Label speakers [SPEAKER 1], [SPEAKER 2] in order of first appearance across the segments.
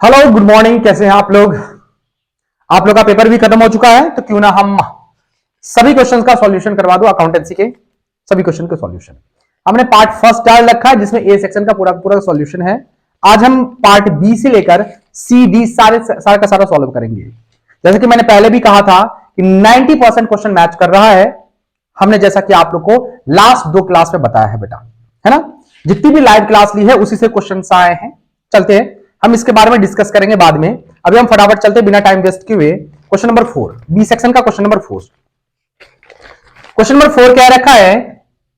[SPEAKER 1] Hello good morning, कैसे हैं आप लोग। आप लोग का पेपर भी खत्म हो चुका है, तो क्यों ना हम सभी क्वेश्चंस का सॉल्यूशन करवा दो। अकाउंटेंसी के सभी क्वेश्चन का सॉल्यूशन हमने पार्ट फर्स्ट डाल रखा है, जिसमें ए सेक्शन का पूरा पूरा सॉल्यूशन है। आज हम पार्ट बी से लेकर सी डी सारे का सारा सॉल्व करेंगे। जैसे कि मैंने पहले भी कहा था कि 90% क्वेश्चन मैच कर रहा है। हमने जैसा कि आप लोग को लास्ट दो क्लास में बताया है बेटा, है ना। जितनी भी लाइव क्लास ली है उसी से क्वेश्चन आए हैं। चलते हैं, हम इसके बारे में डिस्कस करेंगे बाद में। अभी हम फटाफट चलते बिना टाइम वेस्ट किए हुए क्वेश्चन नंबर 4, बी सेक्शन का क्वेश्चन नंबर 4। क्वेश्चन नंबर 4 क्या रखा है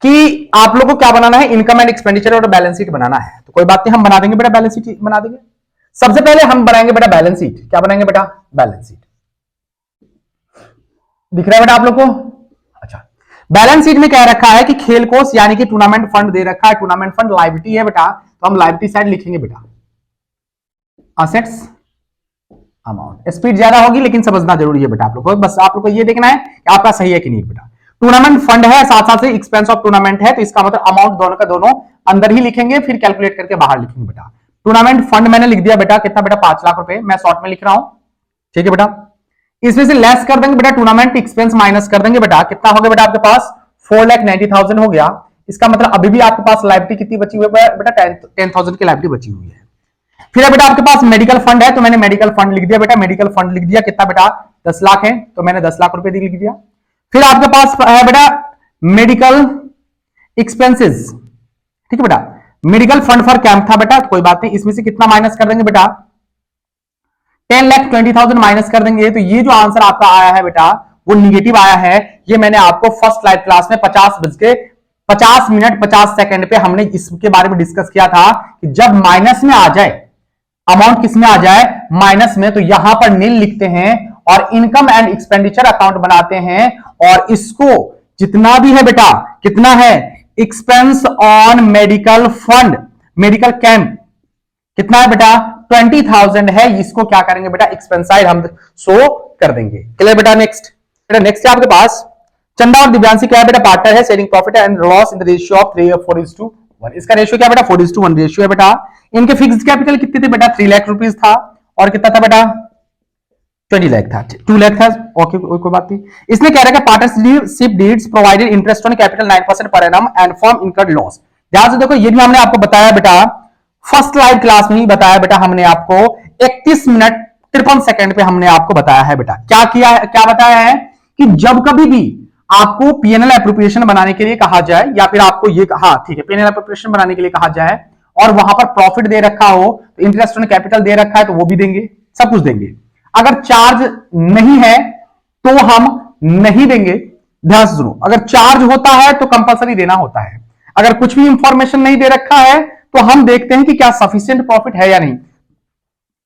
[SPEAKER 1] कि आप लोगों को क्या बनाना है, इनकम एंड एक्सपेंडिचर और बैलेंस शीट बनाना है। तो कोई बात नहीं, हम बना देंगे बेटा, बैलेंस शीट बना देंगे। सबसे पहले हम बनाएंगे बेटा बैलेंस शीट। क्या बनाएंगे बेटा, बैलेंस शीट। दिख रहा है बेटा आप लोग को। अच्छा, बैलेंस शीट में क्या रखा है कि खेल कोष यानी कि टूर्नामेंट फंड दे रखा है। टूर्नामेंट फंड लायबिलिटी है बेटा, तो हम लायबिलिटी साइड लिखेंगे बेटा असेट्स अमाउंट। स्पीड ज्यादा होगी लेकिन समझना जरूरी है बेटा आप लोग को। बस आप लोग को ये देखना है कि आपका सही है कि नहीं बेटा। टूर्नामेंट फंड है, साथ साथ से एक्सपेंस ऑफ टूर्नामेंट है, तो इसका मतलब अमाउंट दोनों का दोनों अंदर ही लिखेंगे, फिर कैलकुलेट करके बाहर लिखेंगे बेटा। टूर्नामेंट फंड मैंने लिख दिया बेटा, कितना बेटा 5 लाख रुपए, मैं शॉर्ट में लिख रहा हूं, ठीक है बेटा। इसमें से लेस कर देंगे बेटा, टूर्नामेंट एक्सपेंस माइनस कर देंगे बेटा। कितना हो गया बेटा आपके पास, 4,90,000 हो गया। इसका मतलब अभी भी आपके पास लायबिलिटी कितनी बची हुई है बेटा, 10,000 की लायबिलिटी बची हुई है। फिर बेटा आपके पास मेडिकल फंड है, तो मैंने मेडिकल फंड लिख दिया बेटा। मेडिकल फंड लिख दिया, कितना बेटा 10 लाख है, तो मैंने 10 लाख रुपए लिख दिया। फिर आपके पास है बेटा मेडिकल एक्सपेंसेस, ठीक है बेटा। मेडिकल फंड फॉर कैंप था बेटा, तो कोई बात नहीं, इसमें से कितना माइनस कर देंगे बेटा, 10,20,000 माइनस कर देंगे। तो ये जो आंसर आपका आया है बेटा वो निगेटिव आया है। ये मैंने आपको फर्स्ट लाइव क्लास में 50 मिनट 50 सेकंड पे हमने इसके बारे में डिस्कस किया था कि जब माइनस में आ जाए, अमाउंट किस में आ जाए, माइनस में, तो यहां पर नील लिखते हैं और इनकम एंड एक्सपेंडिचर अकाउंट बनाते हैं। और इसको जितना भी है बेटा, कितना है, expense on medical fund, medical camp कितना है बेटा 20,000 है। इसको क्या करेंगे बेटा, एक्सपेंस साइड हम शो कर देंगे। क्लियर बेटा। नेक्स्ट बेटा, नेक्स्ट है आपके पास चंदा और दिव्यांशी क्या है बेटा, पार्टनर है, sharing profit and loss in the ratio of 4:1। इसका रेशियो क्या बेटा, 4:1 रेशियो है बेटा। इनके फिक्स्ड कैपिटल कितने थे बेटा, 3 लाख रुपीज था, और कितना था बेटा 20 लाख था, 2 लाख था। ओके, कोई बात नहीं। इसने कह रहा है partnership deeds provided interest on capital 9% per annum and firm incurred loss. ध्यान से देखो, ये भी हमने आपको बताया बेटा, फर्स्ट लाइव क्लास में ही बताया बेटा हमने आपको, 31 मिनट 53 सेकंड पे हमने आपको बताया है बेटा। क्या किया है, क्या बताया है कि जब कभी भी आपको पीएनएल एप्रोप्रिएशन बनाने के लिए कहा जाए, या फिर आपको ये, हाँ ठीक है, पीएनएल एप्रोप्रिएशन बनाने के लिए कहा जाए और वहां पर प्रॉफिट दे रखा हो, तो इंटरेस्ट ऑन कैपिटल दे रखा है, तो वो भी देंगे, सब कुछ देंगे। अगर चार्ज नहीं है तो हम नहीं देंगे। ध्यान से सुनो, अगर चार्ज होता है तो कंपलसरी देना होता है। अगर कुछ भी इंफॉर्मेशन नहीं दे रखा है तो हम देखते हैं कि क्या सफिशिएंट प्रॉफिट है या नहीं।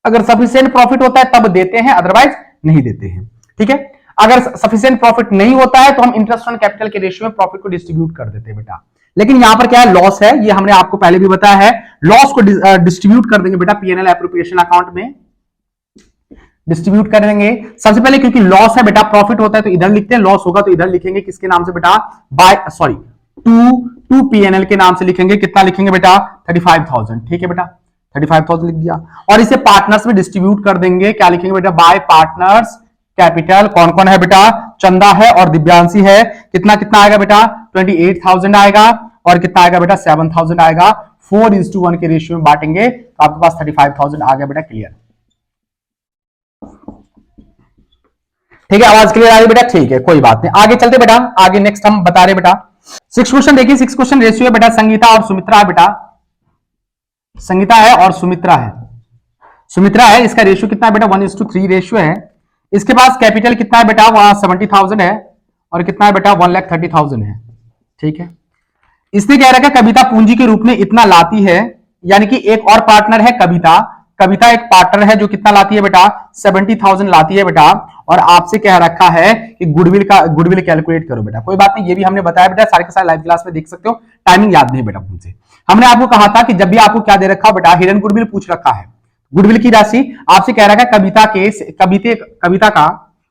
[SPEAKER 1] अगर सफिशिएंट प्रॉफिट होता है तब देते हैं, अदरवाइज नहीं देते हैं, ठीक है। अगर सफिशिएंट प्रॉफिट नहीं होता है तो हम इंटरेस्ट ऑन कैपिटल के रेशियो में प्रॉफिट को डिस्ट्रीब्यूट कर देते हैं बेटा। लेकिन यहां पर क्या है, लॉस है, ये हमने आपको पहले भी बताया है। लॉस को डिस्ट्रीब्यूट कर देंगे बेटा पीएनएल एप्रोप्रिएशन अकाउंट में, डिस्ट्रीब्यूट कर देंगे। सबसे पहले क्योंकि लॉस है बेटा, प्रॉफिट होता है तो इधर लिखते हैं, लॉस होगा तो इधर लिखेंगे, किसके नाम से बेटा, टू पीएनएल के नाम से लिखेंगे। कितना लिखेंगे बेटा, 35,000, ठीक है बेटा, 35,000 लिख दिया। और इसे पार्टनर्स में डिस्ट्रीब्यूट कर देंगे। क्या लिखेंगे बेटा, बाय पार्टनर्स कैपिटल। कौन कौन है बेटा, चंदा है और दिव्यांशी है। कितना कितना आएगा बेटा, 28,000 आएगा, और कितना आएगा बेटा 7,000 आएगा। 4:1 के रेशियो में बांटेंगे तो आपके पास 35,000 आ गया बेटा। क्लियर, ठीक है, आवाज क्लियर आ रही बेटा, ठीक है, कोई बात नहीं। आगे चलते बेटा, आगे नेक्स्ट हम बता रहे बेटा 6 क्वेश्चन देखिए। 6 क्वेश्चन रेशियो है बेटा, संगीता और सुमित्रा है बेटा, संगीता है और सुमित्रा है, सुमित्रा है। इसका रेशियो कितना है बेटा, 1:3 रेशियो है। इसके पास कैपिटल कितना है बेटा, वहां 70,000 है, और कितना है बेटा 1,30,000 है, ठीक है। इसने कह रखा है कविता पूंजी के रूप में इतना लाती है, यानी कि एक और पार्टनर है कविता। कविता एक पार्टनर है जो कितना लाती है बेटा, 70,000 लाती है बेटा। और आपसे कह रखा है कि गुडविल कैलकुलेट करो बेटा। कोई बात नहीं, ये भी हमने बताया बेटा, सारे के सारे लाइव क्लास में देख सकते हो। टाइमिंग याद नहीं बेटा मुझसे। हमने आपको कहा था कि जब भी आपको क्या दे रखा बेटा, हिडन गुडविल पूछ रखा है, गुडविल की राशि आपसे कह रखा है कविता का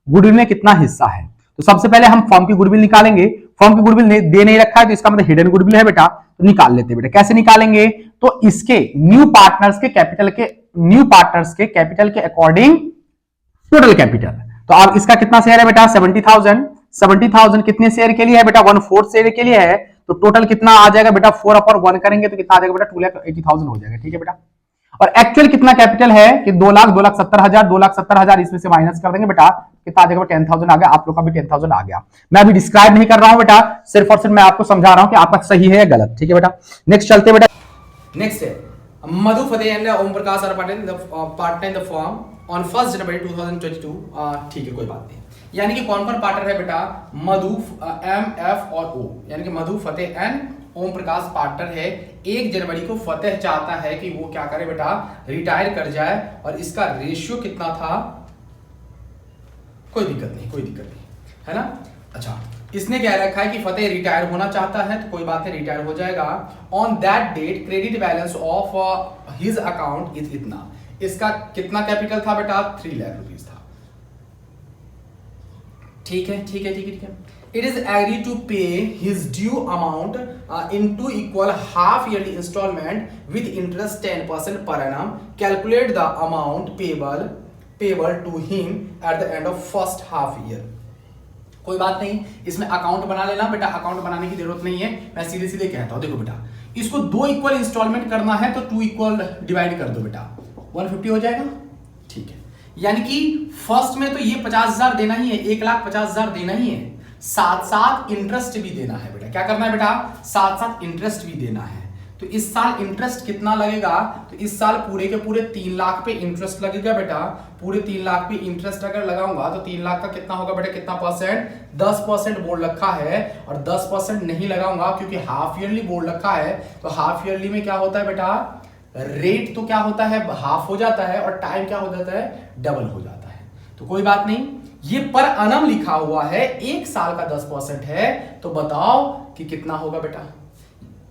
[SPEAKER 1] गुडविल में कितना हिस्सा है। तो सबसे पहले हम फॉर्म की गुडविल निकालेंगे। फॉर्म की गुडविल दे नहीं रखा है तो इसका मतलब हिडन गुडविल है बेटा, तो निकाल लेते बेटा। कैसे निकालेंगे, तो इसके न्यू पार्टनर्स के कैपिटल के न्यू पार्टनर्स के कैपिटल के अकॉर्डिंग टोटल कैपिटल। तो अब इसका कितना शेयर है बेटा 70,000। 70,000 कितने शेयर के लिए है बेटा 1/4 शेयर के लिए है। तो टोटल कितना आ जाएगा बेटा 4/1 करेंगे तो कितना आ जाएगा बेटा 2,80,000 हो जाएगा। ठीक है बेटा। और एक्चुअल कितना कैपिटल है कि 2,70,000 2,70,000 इसमें से माइनस कर देंगे बेटा कितना आ जाएगा 10,000 आ गया। आप लोग का भी 10,000 आ गया। मैं अभी डिस्क्राइब नहीं कर रहा हूं बेटा, सिर्फ और सिर्फ मैं आपको समझा रहा हूं कि आपका सही है या गलत। ठीक है बेटा। नेक्स्ट चलते बेटा।
[SPEAKER 2] नेक्स्ट है Madhu Fateh and Om Prakash are partner in the firm on 1 January 2022। ठीक है कोई बात नहीं। यानी कि कौन कौन पार्टनर है बेटा मधु एम एफ और ओ, यानी कि मधु Fateh and Om Prakash partner है। 1 जनवरी को फतेह चाहता है कि वो क्या करे बेटा रिटायर कर जाए और इसका रेशियो कितना था, कोई दिक्कत नहीं है ना। अच्छा इसने क्या रखा है कि फतेह रिटायर होना चाहता है तो कोई बात नहीं रिटायर हो जाएगा। On that date credit balance of his account is इतना। इसका कितना कैपिटल था बेटा 3 लाख रुपीस था। ठीक है। It is agreed to pay his due amount into equal half yearly installment with interest 10% per annum. Calculate the amount payable to him at the end of first half year. कोई बात नहीं, इसमें account बना लेना बेटा, account बनाने की जरूरत नहीं है, मैं सीधे सीधे कहता हूं। देखो बेटा इसको 2 इक्वल इंस्टॉलमेंट करना है तो 2 इक्वल डिवाइड कर दो बेटा 150 हो जाएगा। ठीक है, यानी कि फर्स्ट में तो ये 50,000 देना ही है, 1,50,000 देना ही है, साथ साथ इंटरेस्ट भी देना है बेटा। क्या करना है बेटा साथ साथ इंटरेस्ट भी देना है। तो इस साल इंटरेस्ट कितना लगेगा, तो इस साल पूरे के पूरे 3 लाख पे इंटरेस्ट लगेगा बेटा। पूरे 3 लाख पे इंटरेस्ट अगर लगाऊंगा तो 3 लाख का कितना होगा बेटा, कितना परसेंट 10% बोल रखा है। और 10% नहीं लगाऊंगा क्योंकि हाफ ईयरली बोल रखा है। तो हाफ ईयरली में क्या होता है बेटा रेट तो क्या होता है हाफ हो जाता है और टाइम क्या हो जाता है डबल हो जाता है। तो कोई बात नहीं, ये पर अनम लिखा हुआ है, 1 साल का 10% है। तो बताओ कि कितना होगा बेटा,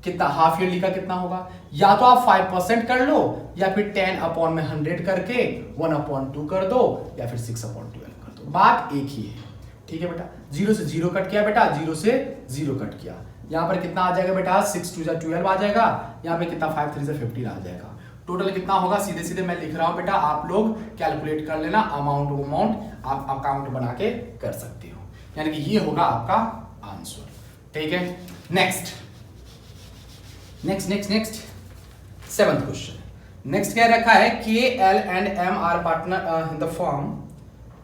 [SPEAKER 2] कितना हाफ ईयरली का कितना होगा। या तो आप 5% कर लो या फिर 10/100 करके 1/2 कर दो या फिर 6/12 कर दो, बात एक ही है। ठीक है बेटा, 0 से 0 कट किया बेटा, 0 से 0 कट किया। यहां पर कितना आ जाएगा बेटा 6 2 12 आ जाएगा। यहां पे कितना 5 3 से 15 आ जाएगा। टोटल कितना होगा सीधे सीधे मैं लिख रहा हूं बेटा, आप लोग कैलकुलेट कर लेना। अमाउंट आप अकाउंट बना के कर सकते हो, यानी कि ये होगा आपका आंसर। ठीक है, नेक्स्ट 7th क्वेश्चन। नेक्स्ट क्या रखा है के L and M are partner in the form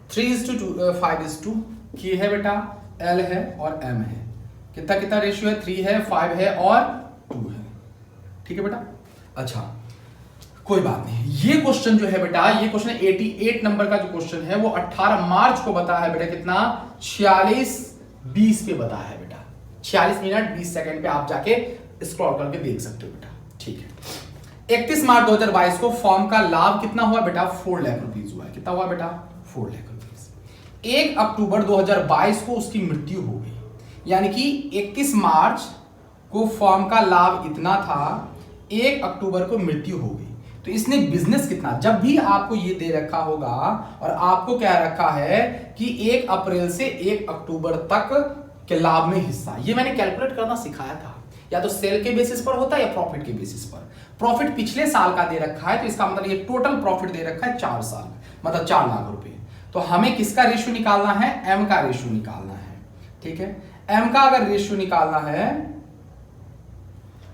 [SPEAKER 2] 3:5:2। के है बेटा, एल है और एम है। कितना कितना रेशियो है 3 है 5 है और 2 है। ठीक है बेटा। अच्छा कोई बात नहीं, ये क्वेश्चन जो है बेटा ये क्वेश्चन 88 नंबर का जो क्वेश्चन है वो 18 मार्च को बताया है बेटा। कितना 46:20 पे बताया है बेटा, 46 मिनट 20 सेकंड पे आप जाके स्क्रॉल करके देख सकते हो बेटा। ठीक है, 31 मार्च 2022 को फॉर्म का लाभ कितना हुआ बेटा 4 लाख रुपीस हुआ है। कितना हुआ बेटा 4 लाख रुपीस। 1 अक्टूबर 2022 को उसकी मृत्यु हो गई, यानी कि 31 मार्च को फॉर्म का लाभ इतना था, 1 अक्टूबर को मृत्यु हो गई। तो इसने बिजनेस कितना, जब भी आपको ये दे रखा होगा और आपको क्या रखा है कि 1 अप्रैल से 1 अक्टूबर तक के लाभ में हिस्सा, ये मैंने कैलकुलेट करना सिखाया था। या तो सेल के बेसिस पर होता है या प्रॉफिट के बेसिस पर। प्रॉफिट पिछले साल का दे रखा है तो इसका मतलब ये टोटल प्रॉफिट दे रखा है 4 साल, मतलब 4 लाख रुपए। तो हमें किसका रेशियो निकालना है, एम का रेशियो निकालना है। ठीक है, एम का अगर रेशियो निकालना है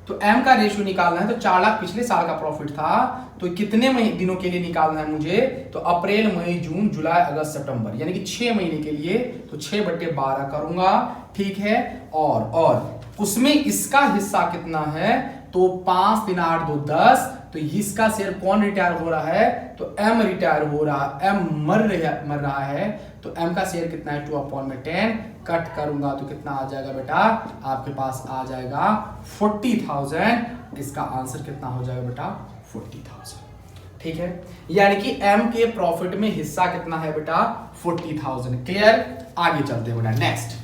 [SPEAKER 2] तो एम का रेशियो निकालना है तो 4 लाख पिछले साल का प्रॉफिट था। तो कितने दिनों के लिए निकालना है मुझे, तो अप्रैल मई जून जुलाई अगस्त सितंबर, यानी कि 6 महीने के लिए। तो 6/12 करूंगा। ठीक है, और उसमें इसका हिस्सा कितना है, तो 5 3 8 2 10। तो इसका शेयर कौन रिटायर हो रहा है, तो एम रिटायर हो रहा, एम मर रहा है। तो एम का शेयर कितना है 2/10 कट करूंगा तो कितना आ जाएगा बेटा, आपके पास आ जाएगा 40,000। इसका आंसर कितना हो जाएगा बेटा 40,000। ठीक है, यानी कि एम के प्रॉफिट में हिस्सा कितना है बेटा 40,000। क्लियर, आगे चलते हैं बेटा। नेक्स्ट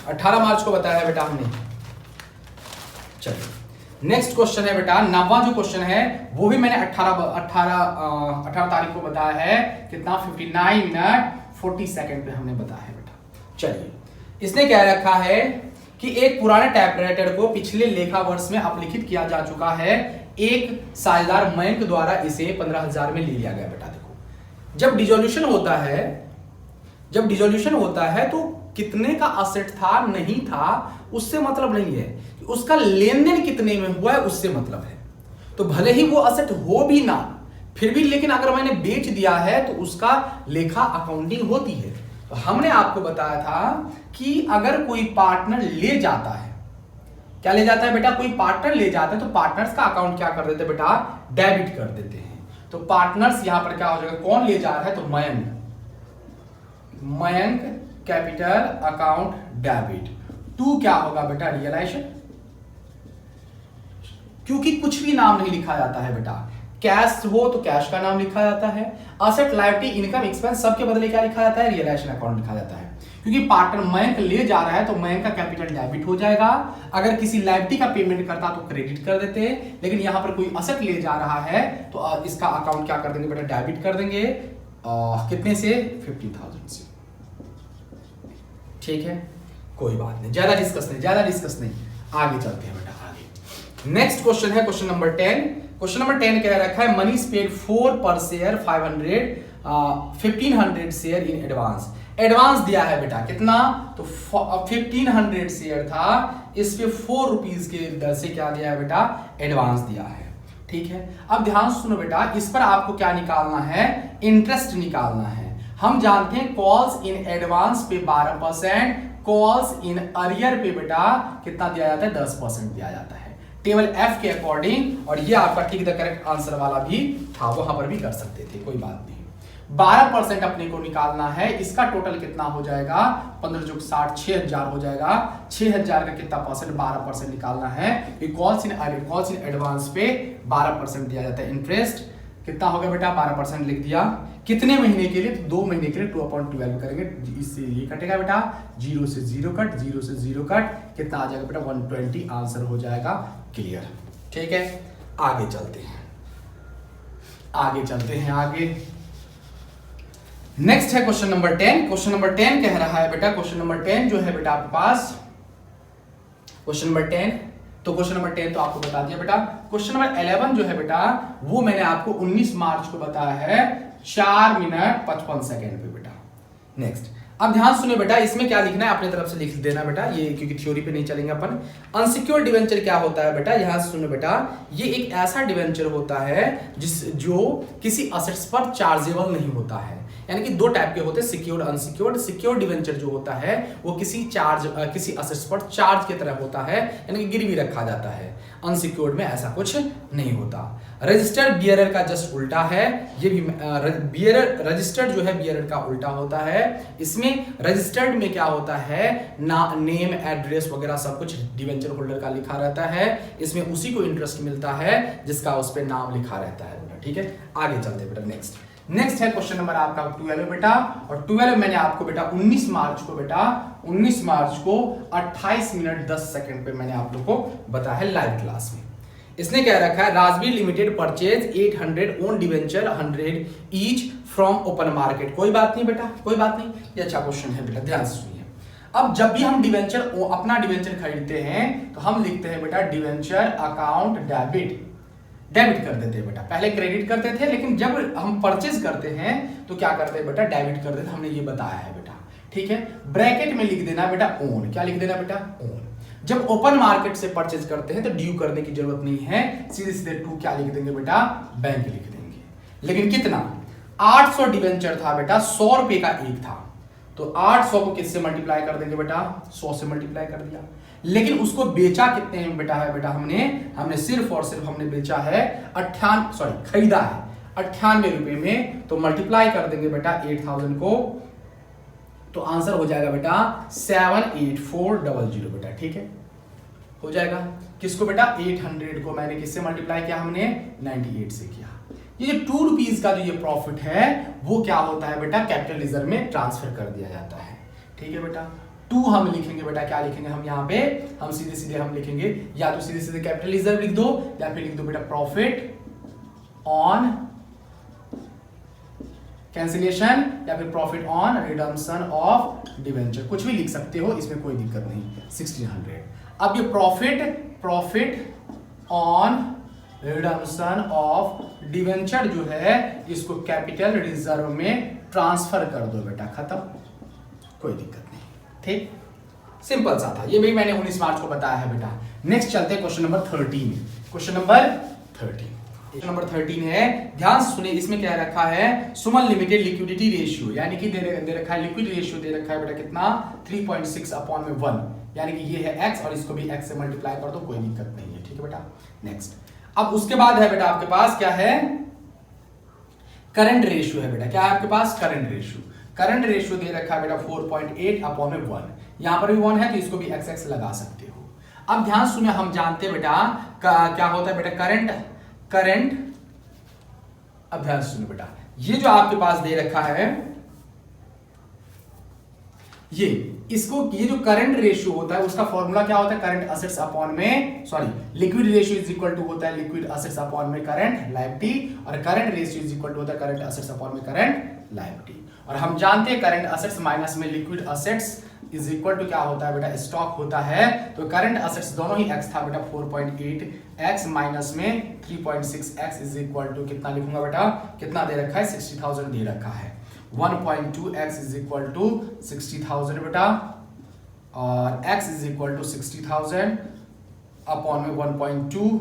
[SPEAKER 2] 18 मार्च को बताया है बेटा हमने। चलिए नेक्स्ट क्वेश्चन है बेटा, 9वां जो क्वेश्चन है वो भी मैंने 18 तारीख को बताया है। कितना 59 मिनट 40 सेकंड पे हमने बताया है बेटा। चलिए, इसने क्या रखा है कि एक पुराने टाइपराइटर को पिछले लेखा वर्ष में अपलिखित किया जा चुका है। एक साझेदार मयंक द्वारा इसे 15,000 में ले लिया गया बेटा। देखो जब डिसोल्यूशन होता है तो कितने का असेट था नहीं था उससे मतलब नहीं है, उसका लेन देन कितने में हुआ है उससे मतलब है। तो भले ही वो असेट हो भी ना फिर भी, लेकिन अगर मैंने बेच दिया है तो उसका लेखा अकाउंटिंग होती है। तो हमने आपको बताया था कि अगर कोई पार्टनर ले जाता है, क्या ले जाता है बेटा, कोई पार्टनर ले जाता है तो पार्टनर्स का अकाउंट क्या कर देते हैं बेटा, डेबिट कर देते हैं। तो पार्टनर्स यहां पर क्या हो जाएगा, कौन ले जा रहा है तो Mayank capital account debit. To क्या होगा बेटा, रियलाइजेशन, क्योंकि कुछ भी नाम नहीं लिखा जाता है बेटा, कैश हो तो कैश का नाम लिखा जाता है, असेट लायबिलिटी इनकम एक्सपेंस सबके बदले क्या लिखा जाता है, रियलाइजेशन अकाउंट लिखा जाता है। क्योंकि पार्टनर मयंक ले जा रहा है तो मयंक का कैपिटल डेबिट हो जाएगा, अगर किसी लायबिलिटी का पेमेंट करता तो क्रेडिट कर देते, लेकिन यहां पर कोई असेट ले जा रहा है तो इसका अकाउंट क्या कर देंगे बेटा, डेबिट कर देंगे। कितने से, 50,000 से। ठीक है, कोई बात नहीं, ज्यादा डिस्कस नहीं, आगे चलते हैं बेटा। आगे नेक्स्ट क्वेश्चन है क्वेश्चन नंबर 10। क्वेश्चन नंबर 10 कह रखा है मनी पेड 4 पर शेयर 1500 शेयर इन एडवांस दिया है बेटा, कितना, तो 1500 शेयर था, इस पे 4 रुपीज के दर से क्या दिया है बेटा, एडवांस दिया है। ठीक है, अब ध्यान सुनो बेटा, इस पर आपको क्या निकालना है, इंटरेस्ट निकालना है। हम जानते हैं कॉल्स इन एडवांस पे 12%, कॉल्स इन अरियर पे बेटा कितना दिया जाता है, 10% दिया जाता है टेबल एफ के अकॉर्डिंग। और ये आपका ठीक द करेक्ट आंसर वाला भी था, वहां पर भी कर सकते थे, कोई बात नहीं। 12% अपने को निकालना है, इसका टोटल कितना हो जाएगा, 15 जो 60 6,000 हो जाएगा। 6,000 का कितना परसेंट, 12% निकालना है। कॉल्स इन एडवांस पे 12% दिया जाता है इंटरेस्ट, कितना हो गया बेटा, 12% लिख दिया। कितने महीने के लिए, तो 2 महीने के लिए 2/12 करेंगे, इससे ये कटेगा बेटा, 0 से 0 कट, 0 से 0 कट, कितना आ जाएगा बेटा, 120 आंसर हो जाएगा। क्लियर, ठीक है, आगे चलते हैं आगे। नेक्स्ट है क्वेश्चन नंबर 10। क्वेश्चन नंबर 10 कह रहा है बेटा, क्वेश्चन नंबर 10 जो है बेटा आपके पास, क्वेश्चन नंबर 10 तो क्वेश्चन नंबर 10 तो आपको बता दिया बेटा। क्वेश्चन नंबर 11 जो है बेटा वो मैंने आपको 19 मार्च को बताया है 4 मिनट 55 सेकेंड पे बेटा। नेक्स्ट, अब ध्यान सुनिए बेटा, इसमें क्या लिखना है अपने तरफ से लिख देना बेटा, ये क्योंकि थ्योरी पे नहीं चलेंगे अपन। अनसिक्योर्ड डिवेंचर क्या होता है बेटा, यहां सुनो बेटा, ये एक ऐसा डिवेंचर होता है जो किसी असेट्स पर चार्जेबल नहीं होता है। यानी कि 2 टाइप के होते हैं, सिक्योर्ड अनसिक्योर्ड। सिक्योर्ड डिवेंचर जो होता है वो किसी असेट्स पर चार्ज की तरह होता है, यानी कि गिरवी रखा जाता है। अनसिक्योर्ड में ऐसा कुछ नहीं होता। रजिस्टर्ड बियरर का जस्ट उल्टा है, ये भी रजिस्टर्ड जो है बियरर का उल्टा होता है। इसमें रजिस्टर्ड में क्या होता है, नेम एड्रेस वगैरह सब कुछ डिवेंचर होल्डर का लिखा रहता है, इसमें उसी को इंटरेस्ट मिलता है जिसका उस पर नाम लिखा रहता है बेटा। ठीक है, आगे चलते बेटा। नेक्स्ट है क्वेश्चन नंबर आपका 12 बेटा, और 12 मैंने आपको बेटा 19 मार्च को 28 मिनट 10 सेकंड पे मैंने आप लोग को बताया है लाइव क्लास में। इसने क्या रखा है, Rajveer limited purchase 800 own debenture 100 each from open market. कोई बात नहीं बेटा, कोई बात नहीं, ये अच्छा क्वेश्चन है बेटा, ध्यान से सुनिए। अब जब भी हम अपना डिवेंचर खरीदते हैं तो हम लिखते हैं बेटा डिवेंचर अकाउंट डेबिट कर देते हैं बेटा। पहले क्रेडिट करते थे, लेकिन जब हम परचेज करते हैं तो क्या करते हैं बेटा, डेबिट कर देते हैं, हमने ये बताया है बेटा। ठीक है, ब्रैकेट में लिख देना बेटा ओन, क्या लिख देना बेटा, ओन। जब ओपन मार्केट से परचेज करते हैं तो ड्यू करने की जरूरत नहीं है, सीधे टू क्या लिख देंगे बेटा, बैंक लिख देंगे। लेकिन कितना, 800 डिवेंचर था बेटा, 100 रुपए का एक था, तो 800 को किससे मल्टीप्लाई कर देंगे बेटा, 100 से मल्टीप्लाई कर दिया। लेकिन उसको बेचा कितने में बेटा है बेटा, हमने सिर्फ और सिर्फ हमने बेचा है खरीदा है 98 रुपए में, तो मल्टीप्लाई कर देंगे बेटा 8000 को, तो आंसर हो जाएगा बेटा 78400 बेटा। ठीक है, हो जाएगा। किसको बेटा, 800 को मैंने किससे मल्टीप्लाई किया, हमने 98 से किया। ये जो 2 रुपीज का जो ये प्रॉफिट है वो क्या होता है बेटा, कैपिटल रिजर्व में ट्रांसफर कर दिया जाता है। ठीक है बेटा, 2 हम लिखेंगे बेटा, क्या लिखेंगे हम यहाँ पे, हम सीधे हम लिखेंगे, या तो सीधे कैपिटल रिजर्व लिख दो, या फिर लिख दो बेटा प्रॉफिट ऑन कैंसिलेशन, या फिर profit on redemption of debenture, कुछ भी लिख सकते हो, इसमें कोई दिक्कत नहीं। 1600। अब ये profit on redemption of debenture जो है इसको कैपिटल रिजर्व में ट्रांसफर कर दो बेटा, खत्म, कोई दिक्कत नहीं। ठीक, सिंपल सा था, ये भी मैंने 19 मार्च को बताया है बेटा। नेक्स्ट चलते हैं क्वेश्चन नंबर 13। क्वेश्चन नंबर 13 है, ध्यान से सुनिए, इसमें क्या रखा है, सुमन लिमिटेड लिक्विडिटी रेशियो, यानी कि दे रखा है लिक्विड रेशियो दे रखा है बेटा कितना 3.6/1, यानी कि ये है x और इसको भी x से मल्टीप्लाई कर दो, कोई दिक्कत नहीं है। ठीक है बेटा, नेक्स्ट। अब उसके बाद है बेटा आपके पास क्या है, करंट रेशियो है बेटा, क्या है आपके पास, करंट रेशियो। करंट रेशियो दे रखा है बेटा 4.8/1, यहां पर भी 1 है तो इसको भी x लगा सकते हो। अब ध्यान सुनिए, हम जानते हैं बेटा क्या होता है बेटा करंट। अब ध्यान सुनिए बेटा, ये जो आपके पास दे रखा है ये जो करंट रेशियो होता है उसका फॉर्मूला क्या होता है, करंट असेट्स अपॉन में liquid ratio is equal to होता है लिक्विड असेट्स अपॉन में करंट लायबिलिटी, और current ratio is equal to होता है करंट असेट्स अपॉन में करंट लायबिलिटी। और हम जानते हैं करंट असेट्स माइनस में liquid assets is equal to क्या होता है बेटा, स्टॉक होता है। तो करंट असेट्स दोनों ही x था बेटा 4.8x माइनस में 3.6x इज इक्वल टू कितना लिखूंगा बेटा, कितना दे रखा है 60,000 दे रखा है। 1.2x इज इक्वल टू 60,000 बेटा, और x is equal to 60,000 upon में 1.2,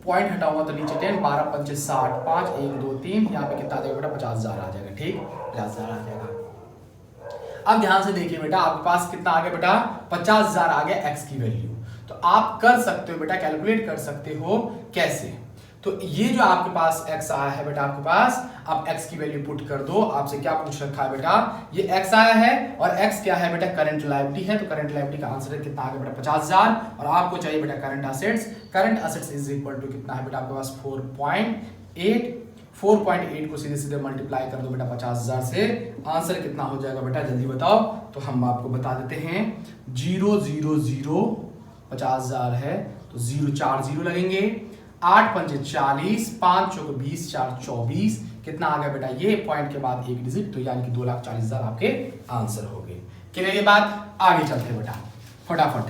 [SPEAKER 2] पॉइंट हटाऊंगा तो नीचे 10, 12 5 60, 5 1 2 3, यहाँ पे कितना आ जाएगा बेटा 50,000 आ जाएगा। ठीक, 50,000 आ जाएगा। अब ध्यान से देखिए बेटा, आपके पास कितना आ गया बेटा 50,000 आ गया x की वैल्यू। तो आप कर सकते हो बेटा, कैलकुलेट कर सकते हो कैसे, तो ये जो आपके पास x आया है बेटा आपके पास, आप x की वैल्यू पुट कर दो। आपसे क्या पूछ रखा है बेटा, ये x आया है और x क्या है बेटा करंट लायबिलिटी है, तो करंट लायबिलिटी का आंसर कितना आ गया बेटा 50,000, और आपको चाहिए बेटा current assets is equal to कितना है बेटा आपके पास 4.8 को सीधे सीधे मल्टीप्लाई कर दो बेटा 50,000 से, आंसर कितना हो जाएगा बेटा जल्दी बताओ। तो हम आपको बता देते हैं 0 0 0 50,000 है तो 0 4 0 लगेंगे, 8 5 40, 5 चौक 20, 4 24, कितना आ गया बेटा ये पॉइंट के बाद एक डिजिट, तो यानी कि 2,40,000 आपके आंसर हो गए। क्लियर ये बात, आगे चलते हैं बेटा फटाफट।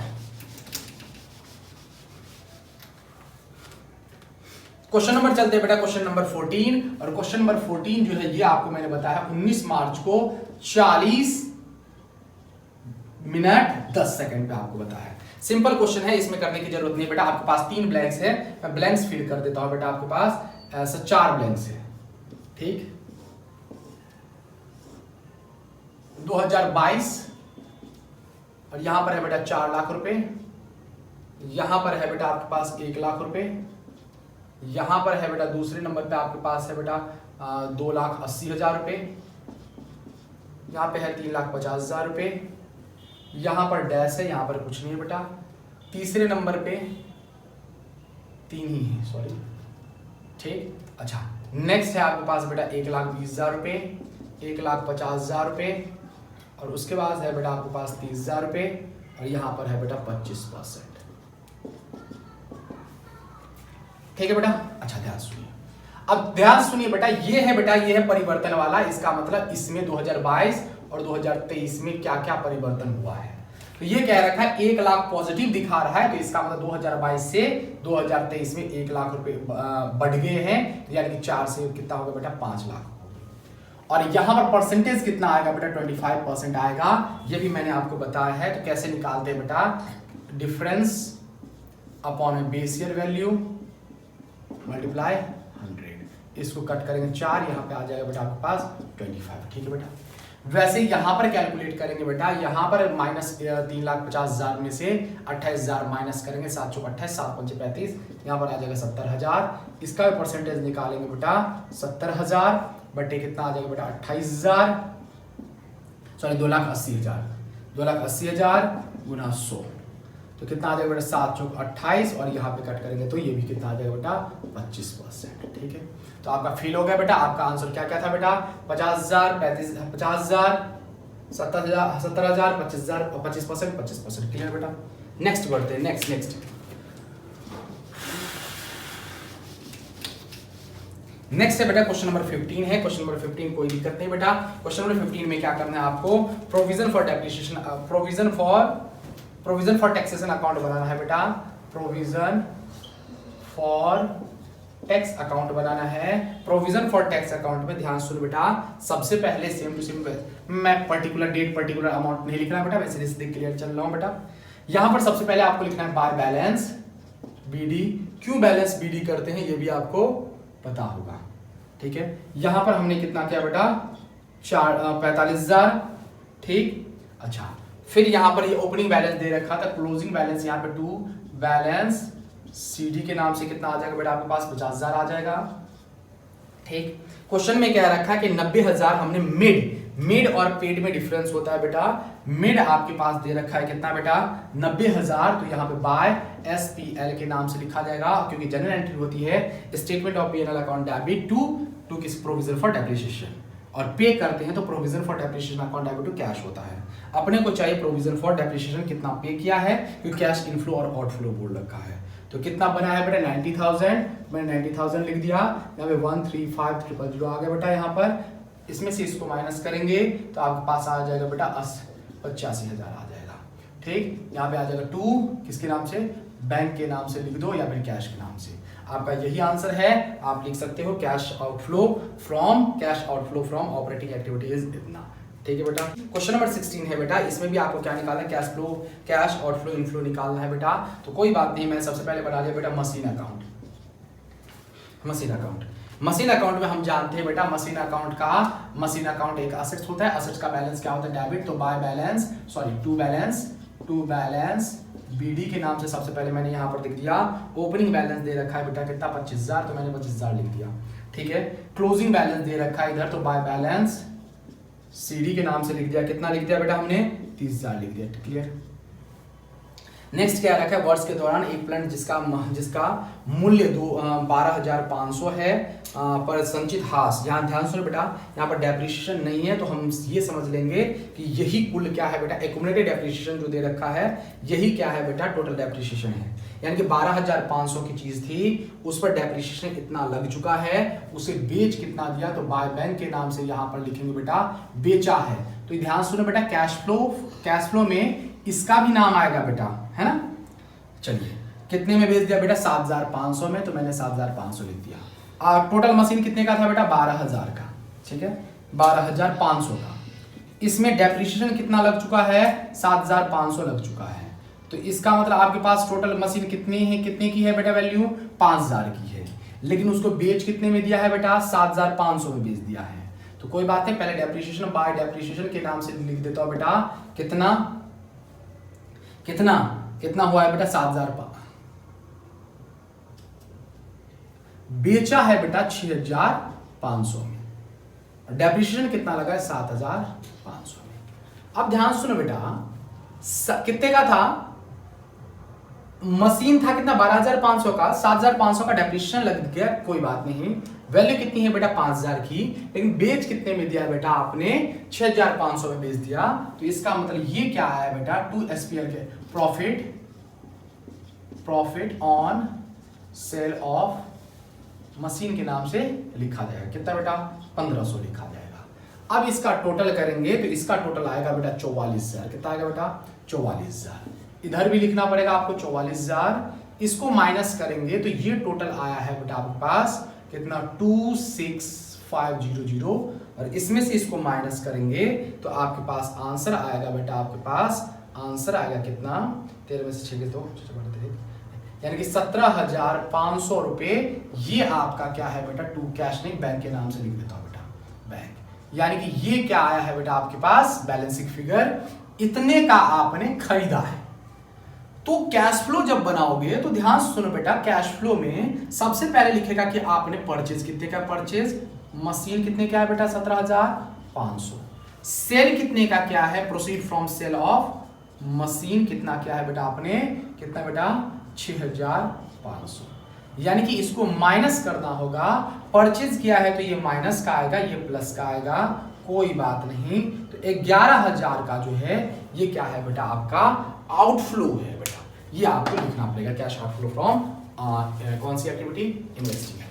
[SPEAKER 2] क्वेश्चन नंबर चलते हैं बेटा, क्वेश्चन नंबर 14, और क्वेश्चन नंबर 14 जो है ये आपको मैंने बताया 19 मार्च को 40 मिनट 10 सेकंड पे आपको बताया। सिंपल क्वेश्चन है, इसमें करने की जरूरत नहीं बेटा, आपके पास 3 ब्लैंक्स है, मैं ब्लैंक्स फिल कर देता हूं बेटा, आपके पास ऐसा 4 ब्लैंक्स है। ठीक, 2022 और यहां पर है बेटा 4 लाख रुपए, यहां पर है बेटा आपके पास 1 लाख रुपए, यहां पर है बेटा दूसरे नंबर पे आपके पास है बेटा 2,80,000 रुपए, यहां पे है 3,50,000 रुपए, यहां पर डैश है, यहां पर कुछ नहीं है बेटा, तीसरे नंबर पे 3 ही है, सॉरी। ठीक, अच्छा नेक्स्ट है आपके पास बेटा 1,20,000 रुपए, 1,50,000 रुपए, और उसके बाद है बेटा आपके पास 30,000 रुपए, और यहां पर है बेटा 25%। ठीक है बेटा, अच्छा ध्यान सुनिए, अब ध्यान सुनिए बेटा, ये है परिवर्तन वाला, इसका मतलब इसमें 2022 और 2023 में क्या क्या परिवर्तन हुआ है। तो ये कह रखा है 1 लाख पॉजिटिव दिखा रहा है, तो इसका मतलब 2022 से 2023 में 1 लाख रुपए बढ़ गए हैं, यानी कि 4 से कितना होगा बेटा 5 लाख हो गए। और यहां पर परसेंटेज कितना आएगा बेटा 25% आएगा, ये भी मैंने आपको बताया है। तो कैसे निकालते हैं बेटा, difference upon base year value multiply 100, इसको कट करेंगे 4, यहाँ पे आ जाएगा बेटा आपके पास 25। ठीक है बेटा, वैसे यहां पर कैलकुलेट करेंगे बेटा, यहां पर माइनस 3,50,000 में से 28,000 माइनस करेंगे, 7 चौक 28, 7 पंचे 35, यहाँ पर आ जाएगा 70,000, इसका भी परसेंटेज निकालेंगे बेटा 70,000 बटे कितना आ जाएगा बेटा 28,000, सॉरी 2,80,000, 2,80,000 गुना 100, तो कितना आ जाएगा बेटा 7 चौक 28, और यहाँ पे कट करेंगे तो ये भी कितना आ जाएगा बेटा 25%। ठीक है, तो आपका फिल हो गया बेटा, आपका आंसर क्या क्या था बेटा 50,000, 50,000, 70,000, 25,000, 25%। क्लियर बेटा, नेक्स्ट बढ़ते हैं, नेक्स्ट है बेटा क्वेश्चन नंबर 15 है। क्वेश्चन नंबर 15 कोई दिक्कत नहीं बेटा, क्वेश्चन नंबर 15 में क्या करना है आपको, provision for depreciation, provision for taxation account बनाना है बेटा, प्रोविजन फॉर टैक्स अकाउंट बनाना है। प्रोविजन फॉर टैक्स अकाउंट में ध्यान सुनो बेटा, सबसे पहले सेम टू सेम, मैं पर्टिकुलर डेट पर्टिकुलर अमाउंट नहीं लिखना बेटा, वैसे सीधे क्लियर चल रहा हूं बेटा। यहां पर सबसे पहले आपको लिखना है बाय बैलेंस बीडी। क्यों बैलेंस बीडी करते हैं ये भी आपको पता होगा, ठीक है। यहां पर हमने कितना किया बेटा, 45,000, ठीक। अच्छा, फिर यहां पर ये ओपनिंग बैलेंस दे रखा था, क्लोजिंग बैलेंस यहां पर 2 बैलेंस सीडी के नाम से कितना आ जाएगा बेटा आपके पास, 50,000 आ जाएगा, ठीक। क्वेश्चन में क्या रखा है कि 90,000 हमने मिड और पेड में डिफरेंस होता है बेटा। मिड आपके पास दे रखा है कितना बेटा, 90,000, तो यहाँ पे बाय SPL के नाम से लिखा जाएगा, क्योंकि जनरल एंट्री होती है statement of P&L account debit to किस प्रोविजन फॉर डेप्रिसिएशन, और पे करते हैं तो provision for depreciation account debit to cash होता है। अपने को चाहिए प्रोविजन फॉर डेप्रिसिएशन कितना पे किया है, क्योंकि कैश इनफ्लो और आउटफ्लो बोल रखा है। तो कितना बना है बेटा 90,000, मैंने 90,000 लिख दिया, यहाँ पे 135,000 आ गया बेटा। यहाँ पर इसमें से इसको माइनस करेंगे तो आपके पास आ जाएगा बेटा 85,000 आ जाएगा, ठीक। यहाँ पे आ जाएगा 2 किसके नाम से, बैंक के नाम से लिख दो या फिर कैश के नाम से। आपका यही आंसर है, आप लिख सकते हो cash outflow from operating activities इतना, ठीक है बेटा। क्वेश्चन नंबर 16 है बेटा, इसमें भी आपको क्या निकालना है, कैश आउटफ्लो इनफ्लो निकालना है बेटा। तो कोई बात नहीं, मैं सबसे पहले बना लिया बेटा मशीन अकाउंट। मशीन अकाउंट में हम जानते हैं बेटा, मशीन अकाउंट एक असेट्स होता है। असेट्स का बैलेंस क्या होता है, डेबिट, तो by balance to balance BD के नाम से सबसे पहले मैंने यहाँ पर लिख दिया। ओपनिंग बैलेंस दे रखा है बेटा कितना, 25,000, तो मैंने 25,000 लिख दिया, ठीक है। क्लोजिंग बैलेंस दे रखा है इधर, तो बाय बैलेंस सीडी के नाम से लिख दिया, कितना लिख दिया बेटा हमने, 30,000 लिख दिया, क्लियर। नेक्स्ट क्या रखा है, वर्ष के दौरान एक प्लांट जिसका मूल्य 12,500 है पर संचित हास। यहाँ ध्यान सुनो बेटा, यहाँ पर डेप्रिसिएशन नहीं है, तो हम ये समझ लेंगे कि यही कुल क्या है बेटा, एक्यूमुलेटेड डेप्रिसिएशन जो दे रखा है, यही क्या है बेटा टोटल डेप्रिसिएशन है। यानी कि 12,500 की चीज थी, उस पर डेप्रिसिएशन इतना लग चुका है, उसे बेच कितना दिया, तो बाय बैंक के नाम से यहाँ पर लिखेंगे बेटा बेचा है। तो ध्यान सुनो बेटा, कैश फ्लो में इसका भी नाम आएगा बेटा, है ना। चलिए, कितने में बेच दिया बेटा, 7,500 में, तो मैंने 7,500 लिख दिया। टोटल मशीन कितने का था बेटा, 12,000 का, ठीक है, 12,500 का। इसमें डेप्रिसिएशन कितना लग चुका है, 7,500 लग चुका है। तो इसका मतलब आपके पास टोटल मशीन कितने की है बेटा, वैल्यू 5,000 की है, लेकिन उसको बेच कितने में दिया है बेटा, 7,500 में बेच दिया है। तो कोई बात नहीं, पहले डेप्रिसिएशन बाय डेप्रिसिएशन के नाम से लिख देता हूं बेटा, कितना हुआ है बेटा, 7,000 बेचा है बेटा 6,500 में, डेप्रिसिएशन कितना लगा है, 7,500 में। अब ध्यान सुनो बेटा, कितने का था मशीन, था कितना 12,500 का, 7,500 का डेप्रिसिएशन लग गया, कोई बात नहीं। वैल्यू कितनी है बेटा 5,000 की, लेकिन बेच कितने में दिया बेटा आपने, 6,500 में बेच दिया। तो इसका मतलब ये क्या है बेटा, टू SPL के profit on sale of machine के नाम से लिखा जाएगा, कितना बेटा 1,500 लिखा जाएगा। अब इसका टोटल करेंगे तो इसका टोटल आएगा बेटा 44,000, कितना आएगा बेटा 44,000। इधर भी लिखना पड़ेगा आपको 44,000, इसको माइनस करेंगे तो ये टोटल आया है बेटा आपके पास कितना 26,500, और इसमें से इसको माइनस करेंगे तो आपके पास आंसर आएगा बेटा, आपके पास आंसर आएगा कितना, 13 में से 6 तो यानी कि 17,500 रुपए। ये आपका क्या है बेटा, टू कैश नहीं, बैंक के नाम से लिख देता हूं बेटा, बैंक। यानी कि ये क्या आया है बेटा आपके पास बैलेंसिंग फिगर, इतने का आपने खरीदा है। तो कैश फ्लो जब बनाओगे तो ध्यान सुनो बेटा, कैश फ्लो में सबसे पहले लिखेगा कि आपने परचेज कितने का, परचेज मशीन कितने का है बेटा 17,500, सेल कितने का क्या है, proceed from sale of machine कितना क्या है बेटा आपने, कितना बेटा 6,500। यानी कि इसको माइनस करना होगा, परचेज किया है तो ये माइनस का आएगा, ये प्लस का आएगा, कोई बात नहीं। तो 11,000 का जो है ये क्या है बेटा आपका आउटफ्लो है बेटा, ये आपको लिखना पड़ेगा, कैश आउटफ्लो फ्रॉम कौन सी एक्टिविटी, इन्वेस्टिंग।